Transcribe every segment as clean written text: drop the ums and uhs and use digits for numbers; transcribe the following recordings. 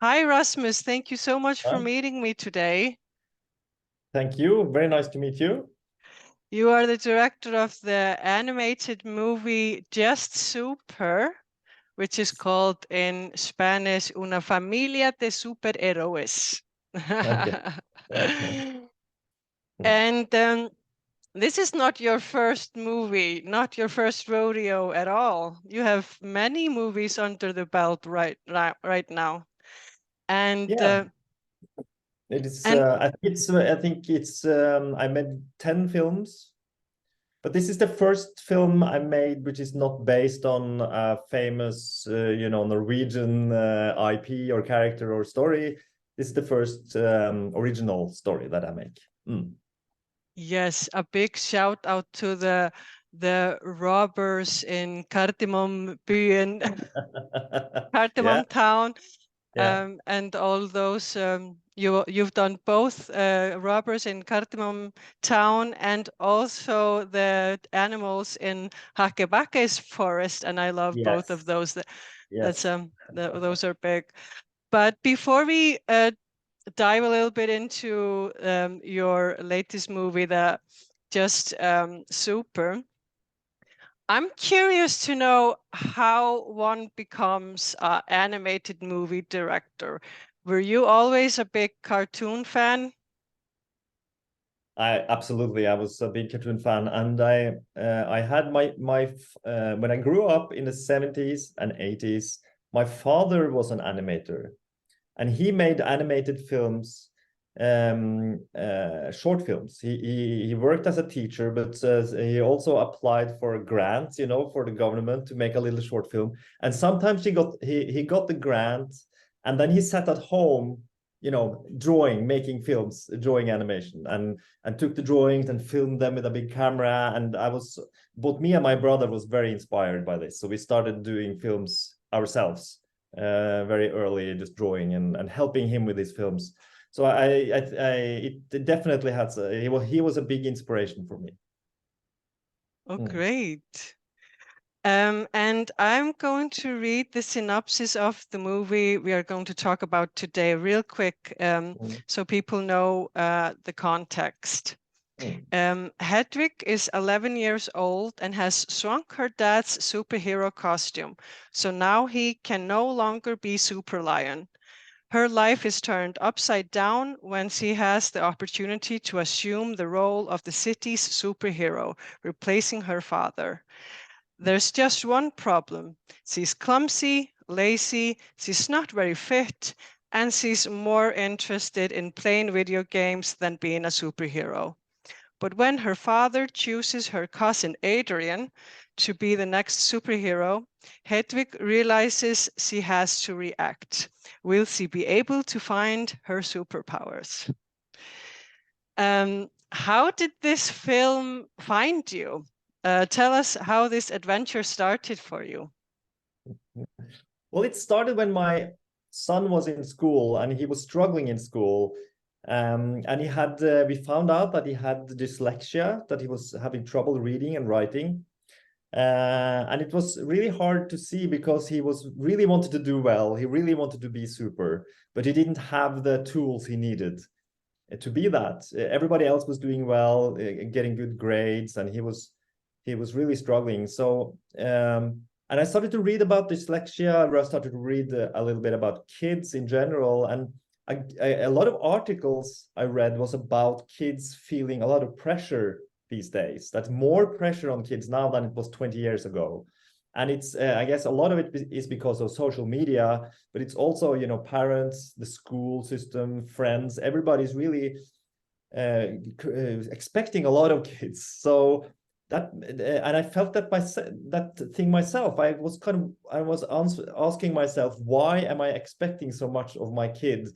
Hi, Rasmus. Thank you so much for Hi. meeting me today. Thank you. Very nice to meet you. You are the director of the animated movie Just Super, which is called in Spanish Una familia de superhéroes. Okay. And this is not your first movie, not your first rodeo at all. You have many movies under the belt right now. And Yeah, it is. and I think it's. I made 10 films, but this is the first film I made, which is not based on a famous, Norwegian IP or character or story. This is the first original story that I make. Mm. yes, a big shout out to the robbers in Cardamom Byen, Yeah, Cardamom Town, yeah. and all those. You've done both robbers in Cardamom Town and also the animals in Hakkebakke's forest, and I love both of Yes, those. That's yes. those are big. But before we dive a little bit into your latest movie, the Just Super, I'm curious to know how one becomes an animated movie director. Were you always a big cartoon fan? I was a big cartoon fan, and I had my when I grew up in the 70s and 80s, my father was an animator, and he made animated films, short films. He worked as a teacher, but he also applied for grants, for the government to make a little short film. And sometimes he got the grant, and then he sat at home, drawing, making films, drawing animation, and took the drawings and filmed them with a big camera. And both me and my brother was very inspired by this, so we started doing films ourselves very early, just drawing and helping him with his films. So it definitely has. He was a big inspiration for me. Oh, Mm. great. And I'm going to read the synopsis of the movie we are going to talk about today real quick, Mm. so people know the context. Hedwig is 11 years old and has shrunk her dad's superhero costume, so now he can no longer be Super Lion. Her life is turned upside down when she has the opportunity to assume the role of the city's superhero, replacing her father. There's just one problem. She's clumsy, lazy, she's not very fit, and she's more interested in playing video games than being a superhero. But when her father chooses her cousin Adrian to be the next superhero, Hedwig realizes she has to react. Will she be able to find her superpowers? How did this film find you? Tell us how this adventure started for you. Well, it started when my son was in school and he was struggling in school. And we found out that he had dyslexia, that he was having trouble reading and writing. And it was really hard to see because he was really wanted to do well. He really wanted to be super, but he didn't have the tools he needed to be that. Everybody else was doing well, getting good grades, and he was really struggling. So and I started to read about dyslexia. I started to read a little bit about kids in general, and a lot of articles I read was about kids feeling a lot of pressure these days. That's more pressure on kids now than it was 20 years ago. And it's I guess a lot of it is because of social media, but it's also, parents, the school system, friends, everybody's really expecting a lot of kids. So that and I felt that thing myself. I was asking myself, why am I expecting so much of my kid?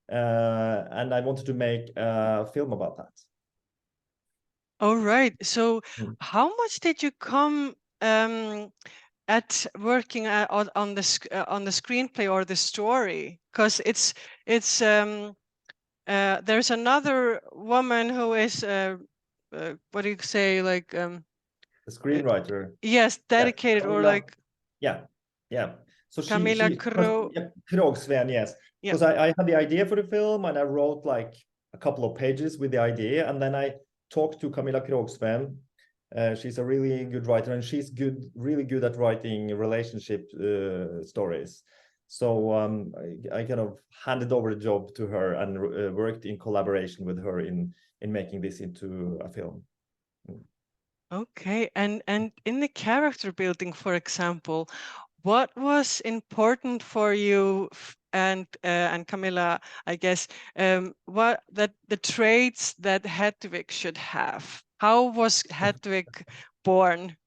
And I wanted to make a film about that. All right. So, Mm. how much did you come at working on the screenplay or the story? Because it's there's another woman who is what do you say, like The uh, screenwriter. yes, Yeah, dedicated or Camilla. like Yeah, yeah. So Camilla Qvisten, yes. Yeah. Because I had the idea for the film and I wrote like a couple of pages with the idea, and then I talked to Camilla Qvisten. She's a really good writer, and she's really good at writing relationship stories. So I kind of handed over the job to her and worked in collaboration with her in making this into a film. Okay, and in the character building, for example, what was important for you and Camilla, I guess, what the traits that Hedvig should have? How was Hedvig born?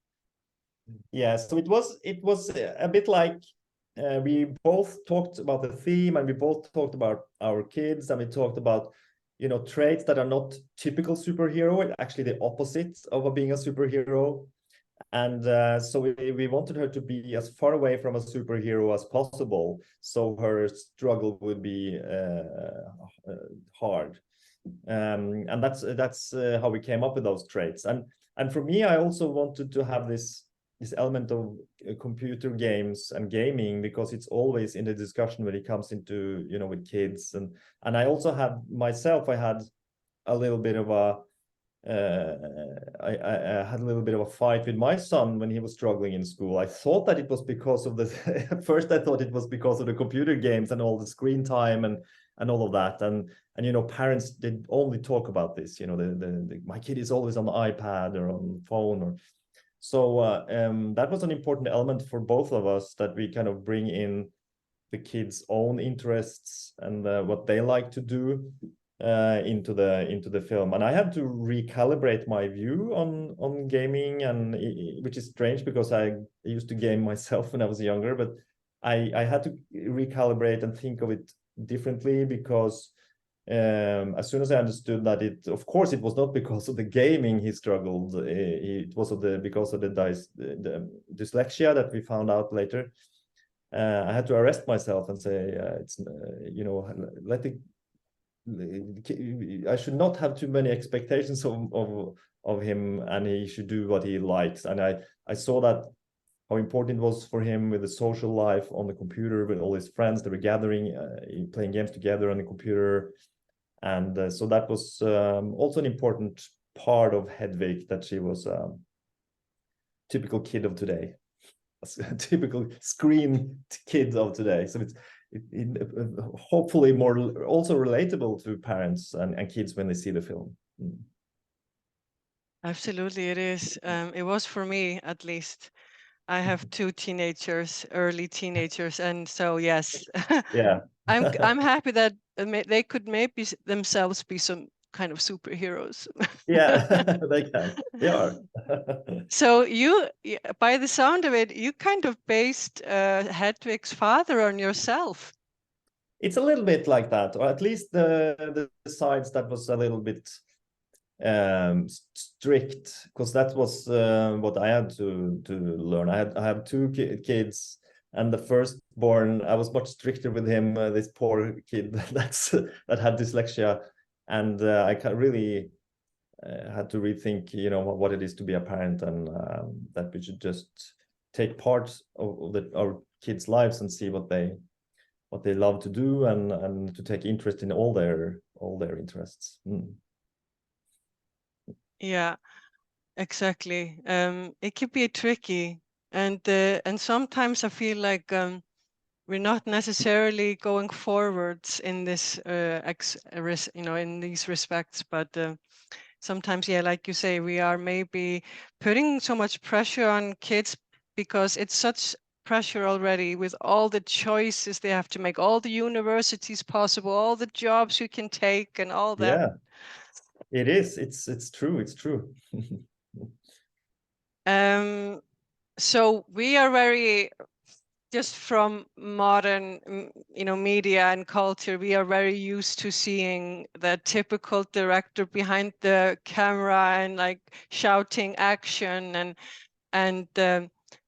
Yeah, so it was a bit like we both talked about the theme, and we both talked about our kids, and we talked about, you know, traits that are not typical superhero, actually the opposite of being a superhero. And so we wanted her to be as far away from a superhero as possible, so her struggle would be hard. And that's how we came up with those traits. And for me, I also wanted to have this element of computer games and gaming, because it's always in the discussion when it comes into, you know, with kids. And I also had myself, I had a little bit of a I had a little bit of a fight with my son when he was struggling in school. I thought that it was because of the at first I thought it was because of the computer games and all the screen time and all of that. And you know, parents did only talk about this, you know, my kid is always on the iPad or on phone. Or so that was an important element for both of us, that we kind of bring in the kids' own interests and what they like to do into the film. And I had to recalibrate my view on gaming, and which is strange because I used to game myself when I was younger, but I had to recalibrate and think of it differently, because as soon as I understood that of course it was not because of the gaming he struggled, it was because of the dyslexia that we found out later. I had to arrest myself and say, it's you know, I should not have too many expectations of him, and he should do what he likes. And I saw that how important it was for him with the social life on the computer with all his friends. They were gathering, playing games together on the computer. And so that was also an important part of Hedvig, that she was a typical kid of today, a typical screen kid of today. So it's hopefully more also relatable to parents and kids when they see the film. Absolutely, it is. It was for me, at least. I have two teenagers, early teenagers, and so yes, Yeah. I'm happy that they could maybe themselves be some kind of superheroes. Yeah, they can. They are. So you, by the sound of it, you kind of based Hedvig's father on yourself. It's a little bit like that, or at least the sides that was a little bit strict, because that was what I had to learn. I have two kids, and the firstborn, I was much stricter with him. This poor kid that had dyslexia, and I really had to rethink, you know, what it is to be a parent, and that we should just take part of our kids' lives and see what they love to do, and to take interest in all their interests. Yeah, exactly. It can be tricky, and sometimes I feel like we're not necessarily going forwards in this you know, in these respects, but sometimes, yeah, like you say, we are maybe putting so much pressure on kids because it's such pressure already with all the choices they have to make, all the universities possible, all the jobs you can take, and all that. Yeah, it is. It's true. It's true. So we are very, just from modern, you know, media and culture, we are very used to seeing the typical director behind the camera and like shouting action, and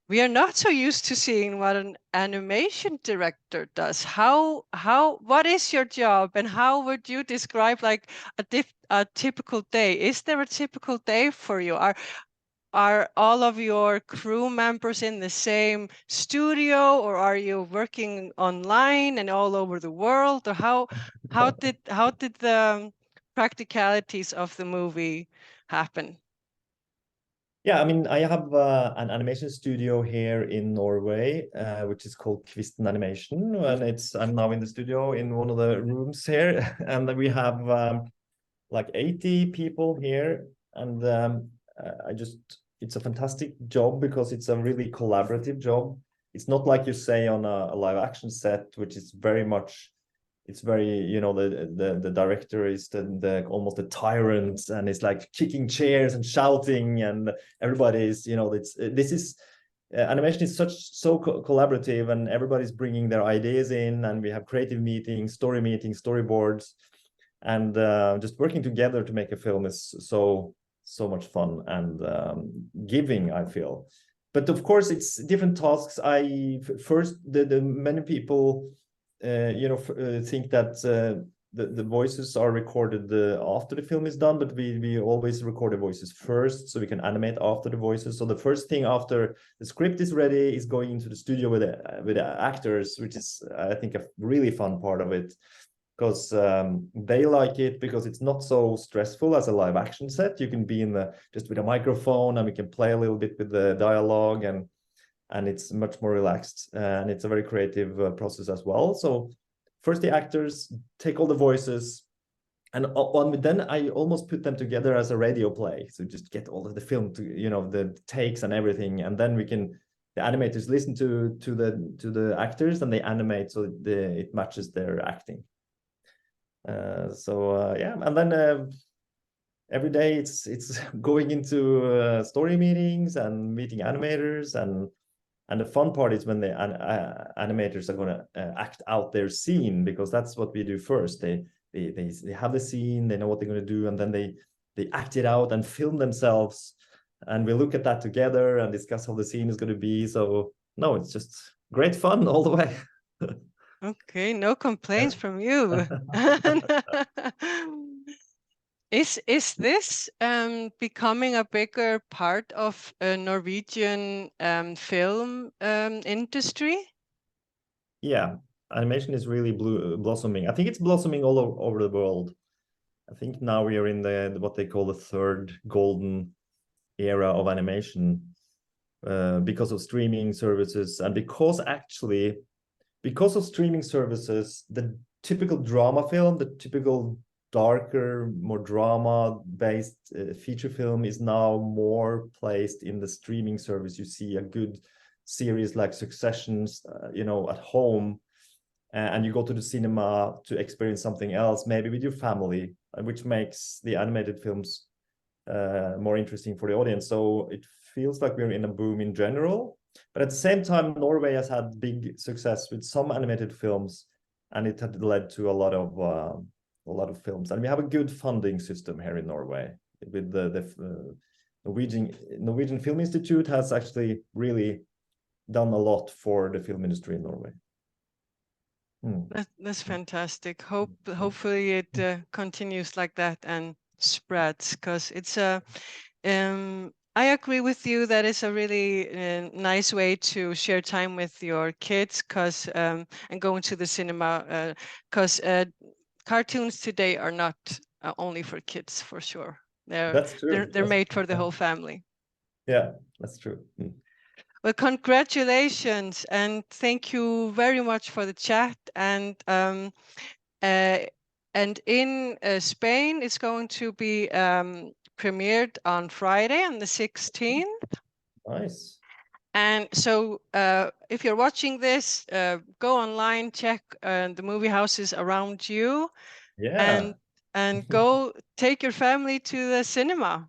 we are not so used to seeing what an animation director does. What is your job, and how would you describe like a typical day? Is there a typical day for you? are all of your crew members in the same studio, or are you working online and all over the world, or how did the practicalities of the movie happen? Yeah, I mean, I have an animation studio here in Norway, which is called Qvisten Animation, and I'm now in the studio in one of the rooms here, and we have like 80 people here, and it's a fantastic job because it's a really collaborative job. It's not like you say on a live action set, which is very much, it's very, you know, the director is the almost a tyrant, and it's like kicking chairs and shouting, and everybody is, you know, this is animation is so collaborative, and everybody's bringing their ideas in, and we have creative meetings, storyboards, and just working together to make a film is so much fun and giving, I feel. But of course, it's different tasks. First, the many people think that the voices are recorded after the film is done, but we always record the voices first, so we can animate after the voices. So the first thing after the script is ready is going into the studio with the actors, which is, I think, a really fun part of it, because they like it because it's not so stressful as a live action set. You can be just with a microphone, and we can play a little bit with the dialogue, and it's much more relaxed, and it's a very creative process as well. So first the actors take all the voices, and then I almost put them together as a radio play. So just get all of the film to, you know, the takes and everything, and then the animators listen to the actors, and they animate so it matches their acting. Yeah, and then every day it's going into story meetings and meeting animators, and the fun part is when the animators are going to act out their scene, because that's what we do first. They have the scene, they know what they're going to do, and then they act it out and film themselves, and we look at that together and discuss how the scene is going to be. So no, it's just great fun all the way. Okay, no complaints from you. Is this becoming a bigger part of a Norwegian film industry? Yeah, animation is really blossoming. I think it's blossoming all over the world. I think now we are in what they call the third golden era of animation, because of streaming services, and because of streaming services, the typical drama film, the typical darker, more drama-based feature film is now more placed in the streaming service. You see a good series like Successions, at home, and you go to the cinema to experience something else, maybe with your family, which makes the animated films more interesting for the audience. So it feels like we're in a boom in general. But at the same time, Norway has had big success with some animated films, and it had led to a lot of films. And we have a good funding system here in Norway. With the Norwegian Film Institute has actually really done a lot for the film industry in Norway. That's fantastic. Hopefully it continues like that and spreads, because it's I agree with you that it's a really nice way to share time with your kids, and going to the cinema, because cartoons today are not only for kids, for sure. That's true. They're made for the whole family. Yeah, that's true. Well, congratulations, and thank you very much for the chat. And in Spain, it's going to be premiered on Friday, on the 16th. Nice. And so if you're watching this, go online, check the movie houses around you. Yeah. And go take your family to the cinema.